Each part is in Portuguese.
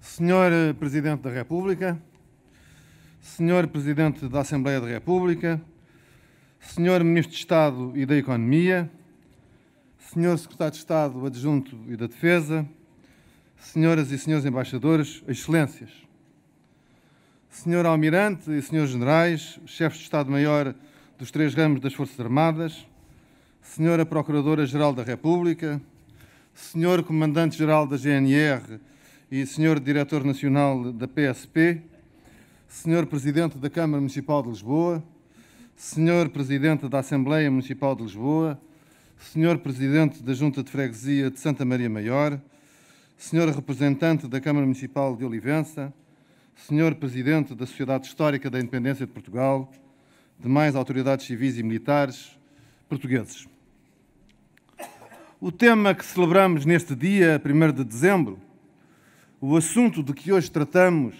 Senhor Presidente da República, Senhor Presidente da Assembleia da República, Senhor Ministro de Estado e da Economia, Senhor Secretário de Estado Adjunto e da Defesa, Senhoras e Senhores Embaixadores, Excelências, Senhor Almirante e Senhores Generais, Chefes de Estado-Maior dos três ramos das Forças Armadas, Senhora Procuradora-Geral da República, Senhor Comandante-Geral da GNR e Senhor Diretor Nacional da PSP, Senhor Presidente da Câmara Municipal de Lisboa, Senhor Presidente da Assembleia Municipal de Lisboa, Senhor Presidente da Junta de Freguesia de Santa Maria Maior, Senhor Representante da Câmara Municipal de Olivença, Senhor Presidente da Sociedade Histórica da Independência de Portugal, demais autoridades civis e militares portugueses. O tema que celebramos neste dia, 1º de dezembro, o assunto de que hoje tratamos,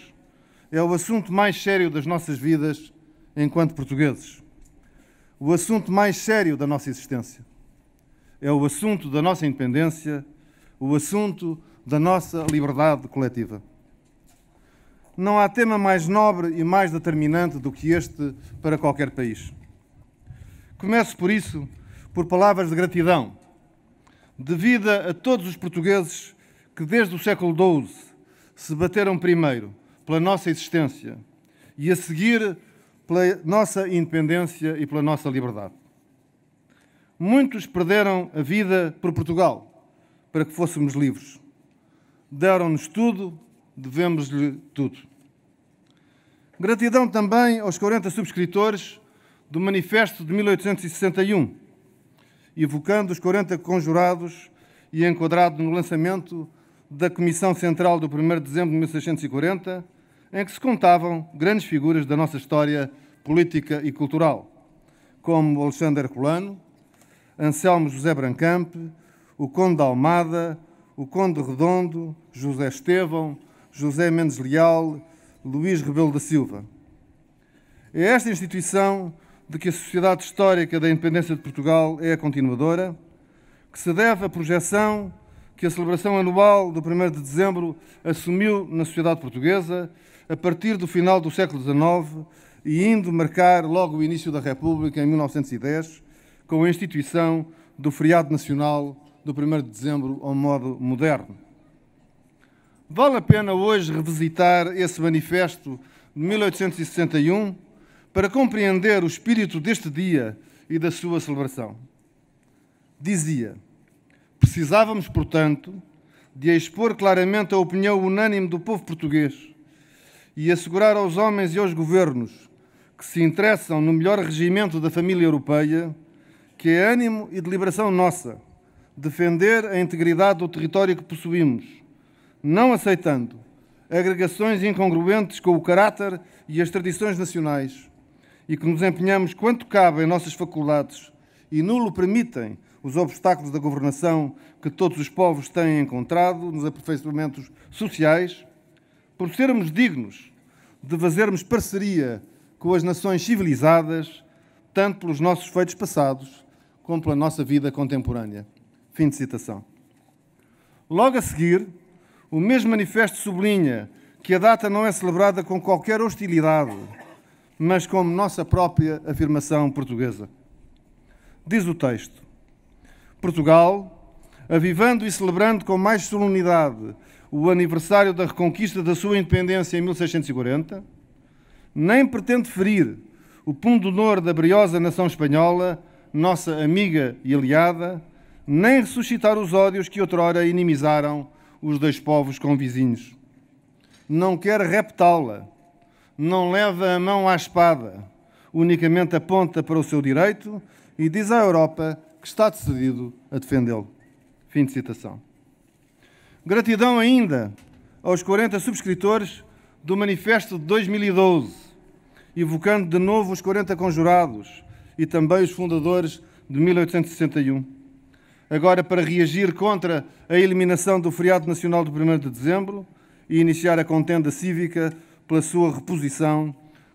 é o assunto mais sério das nossas vidas enquanto portugueses. O assunto mais sério da nossa existência. É o assunto da nossa independência, o assunto da nossa liberdade coletiva. Não há tema mais nobre e mais determinante do que este para qualquer país. Começo, por isso, por palavras de gratidão, devida a todos os portugueses que desde o século XII se bateram primeiro pela nossa existência e a seguir pela nossa independência e pela nossa liberdade. Muitos perderam a vida por Portugal para que fôssemos livres. Deram-nos tudo, devemos-lhe tudo. Gratidão também aos 40 subscritores do Manifesto de 1861, evocando os 40 conjurados e enquadrado no lançamento da Comissão Central do 1º de dezembro de 1640, em que se contavam grandes figuras da nossa história política e cultural, como Alexandre Herculano, Anselmo José Brancampe, o Conde de Almada, o Conde Redondo, José Estevão, José Mendes Leal, Luís Rebelo da Silva. É esta instituição de que a Sociedade Histórica da Independência de Portugal é a continuadora, que se deve à projeção que a celebração anual do 1º de dezembro assumiu na sociedade portuguesa a partir do final do século XIX e indo marcar logo o início da República em 1910, com a instituição do feriado nacional do 1º de dezembro ao modo moderno. Vale a pena hoje revisitar esse manifesto de 1861 para compreender o espírito deste dia e da sua celebração. Dizia: precisávamos, portanto, de expor claramente a opinião unânime do povo português e assegurar aos homens e aos governos que se interessam no melhor regimento da família europeia que é ânimo e deliberação nossa defender a integridade do território que possuímos, não aceitando agregações incongruentes com o caráter e as tradições nacionais, e que nos empenhamos quanto cabe em nossas faculdades e nulo permitem os obstáculos da governação que todos os povos têm encontrado nos aperfeiçoamentos sociais, por sermos dignos de fazermos parceria com as nações civilizadas, tanto pelos nossos feitos passados como pela nossa vida contemporânea. Fim de citação. Logo a seguir, o mesmo manifesto sublinha que a data não é celebrada com qualquer hostilidade, mas como nossa própria afirmação portuguesa. Diz o texto: Portugal, avivando e celebrando com mais solenidade o aniversário da reconquista da sua independência em 1640, nem pretende ferir o pundonor da briosa nação espanhola, nossa amiga e aliada, nem ressuscitar os ódios que outrora inimizaram os dois povos convizinhos. Não quer reptá-la, não leva a mão à espada, unicamente aponta para o seu direito e diz à Europa que está decidido a defendê-lo. Fim de citação. Gratidão ainda aos 40 subscritores do Manifesto de 2012, evocando de novo os 40 conjurados e também os fundadores de 1861. Agora para reagir contra a eliminação do feriado nacional do 1º de dezembro e iniciar a contenda cívica pela sua reposição,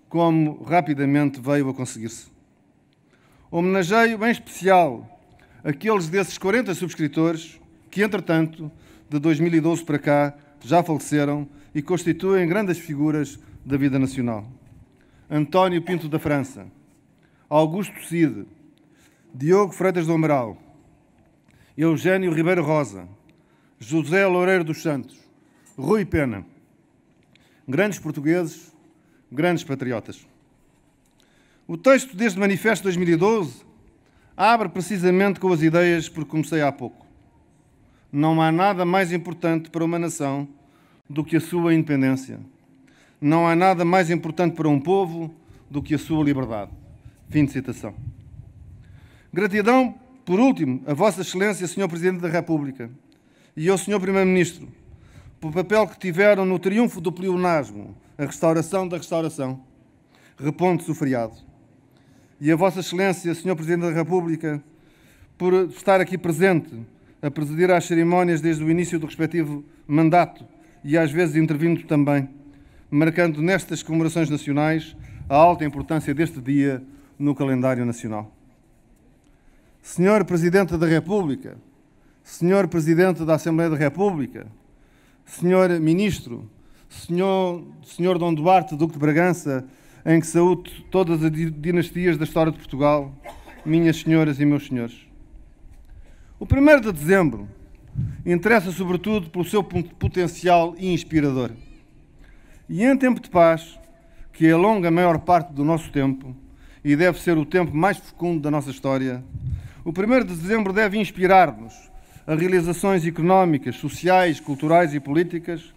como rapidamente veio a conseguir-se. Homenageio em especial aqueles desses 40 subscritores que, entretanto, de 2012 para cá, já faleceram e constituem grandes figuras da vida nacional. António Pinto da França, Augusto Cide, Diogo Freitas do Amaral, Eugênio Ribeiro Rosa, José Loureiro dos Santos, Rui Pena. Grandes portugueses, grandes patriotas. O texto deste Manifesto de 2012 abre precisamente com as ideias por que comecei há pouco. Não há nada mais importante para uma nação do que a sua independência. Não há nada mais importante para um povo do que a sua liberdade. Fim de citação. Gratidão, por último, a Vossa Excelência, Sr. Presidente da República, e ao Sr. Primeiro-Ministro, pelo papel que tiveram no triunfo do pleonasmo, a restauração da restauração, repondo-se o feriado. E a Vossa Excelência, Sr. Presidente da República, por estar aqui presente, a presidir às cerimónias desde o início do respectivo mandato e às vezes intervindo também, marcando nestas comemorações nacionais a alta importância deste dia no calendário nacional. Sr. Presidente da República, Sr. Presidente da Assembleia da República, Sr. Ministro, Sr. Dom Duarte, Duque de Bragança, em que saúdo todas as dinastias da história de Portugal, minhas senhoras e meus senhores. O 1º de dezembro interessa sobretudo pelo seu potencial inspirador. E em tempo de paz, que alonga a maior parte do nosso tempo e deve ser o tempo mais fecundo da nossa história, o 1º de dezembro deve inspirar-nos a realizações económicas, sociais, culturais e políticas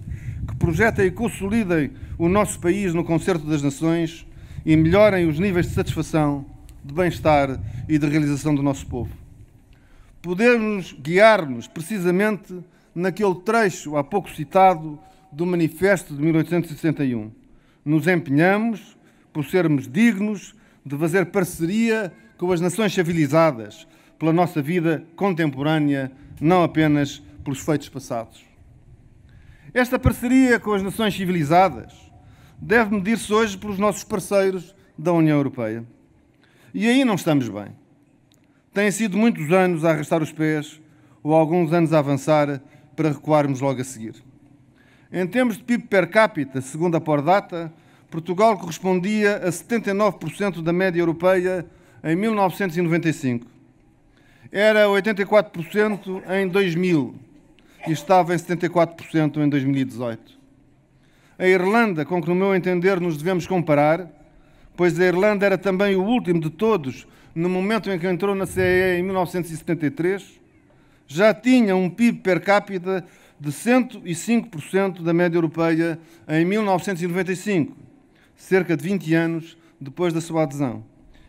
que projetem e consolidem o nosso país no concerto das nações e melhorem os níveis de satisfação, de bem-estar e de realização do nosso povo. Podemos guiar-nos precisamente naquele trecho há pouco citado do Manifesto de 1861. Nos empenhamos por sermos dignos de fazer parceria com as nações civilizadas pela nossa vida contemporânea, não apenas pelos feitos passados. Esta parceria com as nações civilizadas deve medir-se hoje pelos nossos parceiros da União Europeia. E aí não estamos bem. Têm sido muitos anos a arrastar os pés ou alguns anos a avançar para recuarmos logo a seguir. Em termos de PIB per capita, segundo a Pordata, Portugal correspondia a 79% da média europeia em 1995. Era 84% em 2000 e estava em 74% em 2018. A Irlanda, com que, no meu entender, nos devemos comparar, pois a Irlanda era também o último de todos no momento em que entrou na CEE em 1973, já tinha um PIB per capita de 105% da média europeia em 1995, cerca de 20 anos depois da sua adesão,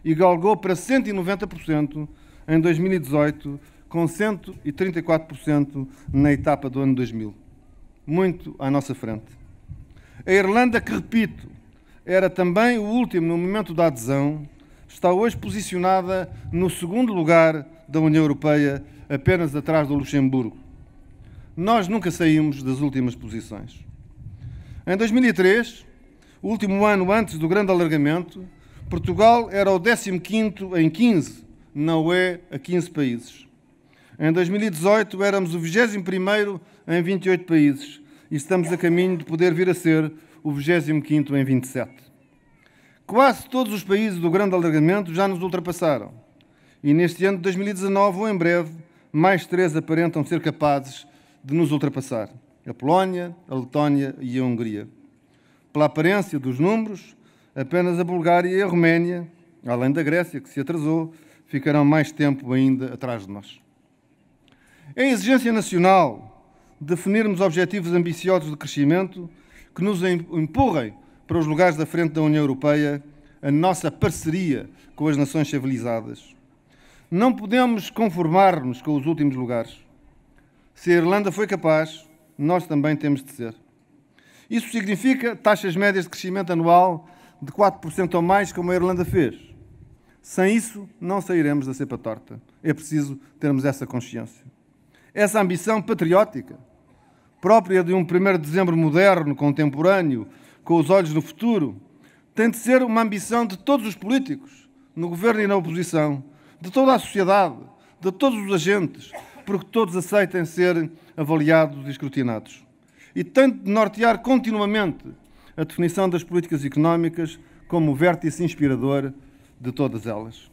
e galgou para 190% em 2018, com 134% na etapa do ano 2000. Muito à nossa frente. A Irlanda, que, repito, era também o último no momento da adesão, está hoje posicionada no 2º lugar da União Europeia, apenas atrás do Luxemburgo. Nós nunca saímos das últimas posições. Em 2003, o último ano antes do grande alargamento, Portugal era o 15º em 15, na UE, a 15 países. Em 2018 éramos o 21º em 28 países e estamos a caminho de poder vir a ser o 25º em 27. Quase todos os países do grande alargamento já nos ultrapassaram e neste ano de 2019 ou em breve, mais 3 aparentam ser capazes de nos ultrapassar: a Polónia, a Letónia e a Hungria. Pela aparência dos números, apenas a Bulgária e a Roménia, além da Grécia, que se atrasou, ficarão mais tempo ainda atrás de nós. É a exigência nacional definirmos objetivos ambiciosos de crescimento que nos empurrem para os lugares da frente da União Europeia, a nossa parceria com as nações civilizadas. Não podemos conformar-nos com os últimos lugares. Se a Irlanda foi capaz, nós também temos de ser. Isso significa taxas médias de crescimento anual de 4% ou mais, como a Irlanda fez. Sem isso, não sairemos da cepa torta. É preciso termos essa consciência. Essa ambição patriótica, própria de um 1º de dezembro moderno, contemporâneo, com os olhos no futuro, tem de ser uma ambição de todos os políticos, no governo e na oposição, de toda a sociedade, de todos os agentes, porque todos aceitem ser avaliados e escrutinados. e tem de nortear continuamente a definição das políticas económicas como o vértice inspirador de todas elas.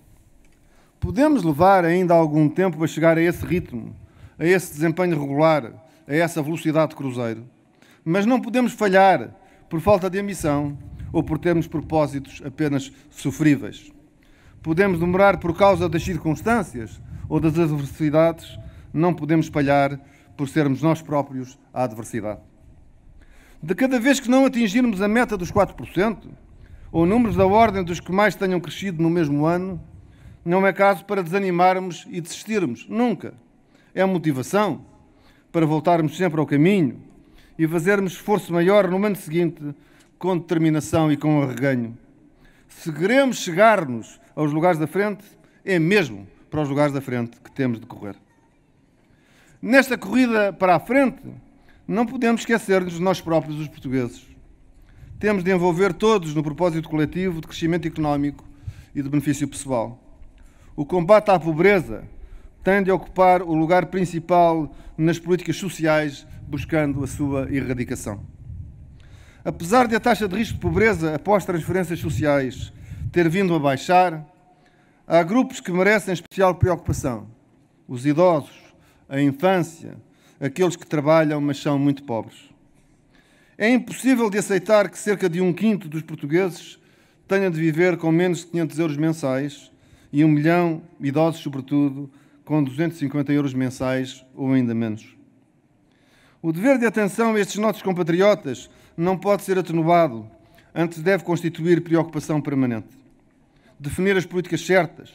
Podemos levar ainda algum tempo a chegar a esse ritmo, a esse desempenho regular, a essa velocidade de cruzeiro, mas não podemos falhar por falta de ambição ou por termos propósitos apenas sofríveis. Podemos demorar por causa das circunstâncias ou das adversidades, não podemos falhar por sermos nós próprios a adversidade. De cada vez que não atingirmos a meta dos 4%, ou números da ordem dos que mais tenham crescido no mesmo ano, não é caso para desanimarmos e desistirmos. Nunca. É motivação para voltarmos sempre ao caminho e fazermos esforço maior no ano seguinte com determinação e com arreganho. Se queremos chegar-nos aos lugares da frente, é mesmo para os lugares da frente que temos de correr. Nesta corrida para a frente, não podemos esquecer-nos de nós próprios, os portugueses. Temos de envolver todos no propósito coletivo de crescimento económico e de benefício pessoal. O combate à pobreza tem de ocupar o lugar principal nas políticas sociais, buscando a sua erradicação. Apesar de a taxa de risco de pobreza após transferências sociais ter vindo a baixar, há grupos que merecem especial preocupação. Os idosos, a infância, aqueles que trabalham, mas são muito pobres. É impossível de aceitar que cerca de 1/5 dos portugueses tenham de viver com menos de 500 euros mensais e 1 milhão, idosos sobretudo, com 250 euros mensais ou ainda menos. O dever de atenção a estes nossos compatriotas não pode ser atenuado, antes deve constituir preocupação permanente. Definir as políticas certas,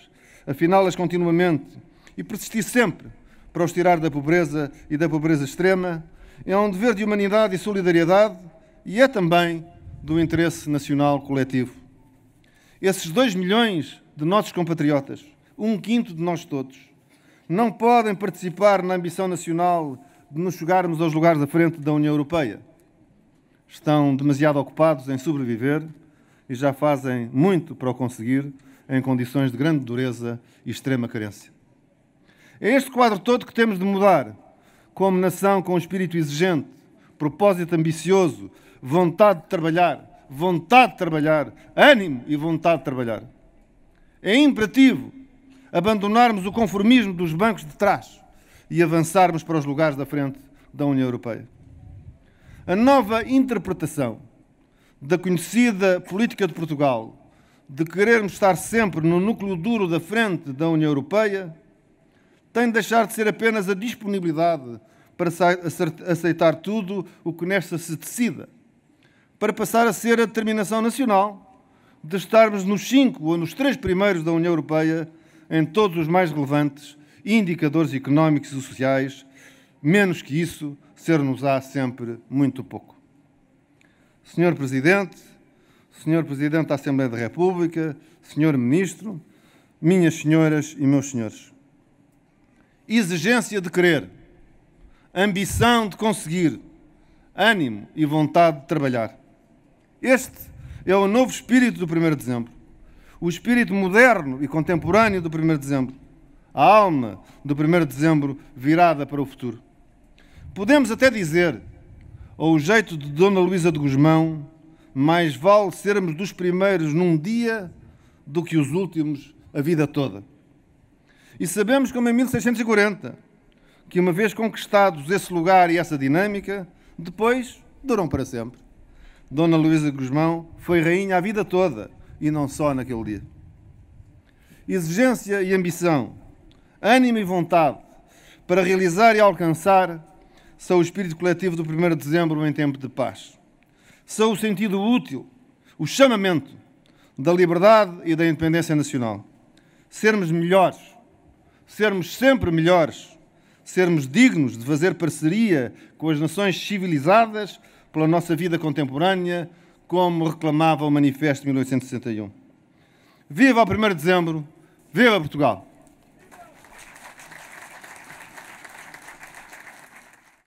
afiná-las continuamente e persistir sempre para os tirar da pobreza e da pobreza extrema é um dever de humanidade e solidariedade e é também do interesse nacional coletivo. Esses 2 milhões de nossos compatriotas, 1/5 de nós todos, não podem participar na ambição nacional de nos chegarmos aos lugares da frente da União Europeia. Estão demasiado ocupados em sobreviver e já fazem muito para o conseguir em condições de grande dureza e extrema carência. É este quadro todo que temos de mudar, como nação com espírito exigente, propósito ambicioso, vontade de trabalhar, ânimo e vontade de trabalhar. É imperativo abandonarmos o conformismo dos bancos de trás e avançarmos para os lugares da frente da União Europeia. A nova interpretação da conhecida política de Portugal de querermos estar sempre no núcleo duro da frente da União Europeia tem de deixar de ser apenas a disponibilidade para aceitar tudo o que nesta se decida, para passar a ser a determinação nacional de estarmos nos 5 ou nos 3 primeiros da União Europeia em todos os mais relevantes indicadores económicos e sociais. Menos que isso, ser-nos-á sempre muito pouco. Senhor Presidente da Assembleia da República, Senhor Ministro, minhas senhoras e meus senhores. Exigência de querer, ambição de conseguir, ânimo e vontade de trabalhar. Este é o novo espírito do 1º de dezembro. O espírito moderno e contemporâneo do 1º de dezembro. A alma do 1º de dezembro virada para o futuro. Podemos até dizer, ao jeito de Dona Luísa de Gusmão, mais vale sermos dos primeiros num dia do que os últimos a vida toda. E sabemos como em 1640, que uma vez conquistados esse lugar e essa dinâmica, depois duram para sempre. Dona Luísa de Gusmão foi rainha a vida toda e não só naquele dia. Exigência e ambição, ânimo e vontade para realizar e alcançar são o espírito coletivo do 1º de dezembro em tempo de paz. São o sentido útil, o chamamento da liberdade e da independência nacional. Sermos melhores, sermos sempre melhores, sermos dignos de fazer parceria com as nações civilizadas pela nossa vida contemporânea, como reclamava o Manifesto de 1861. Viva o 1º de dezembro, viva Portugal!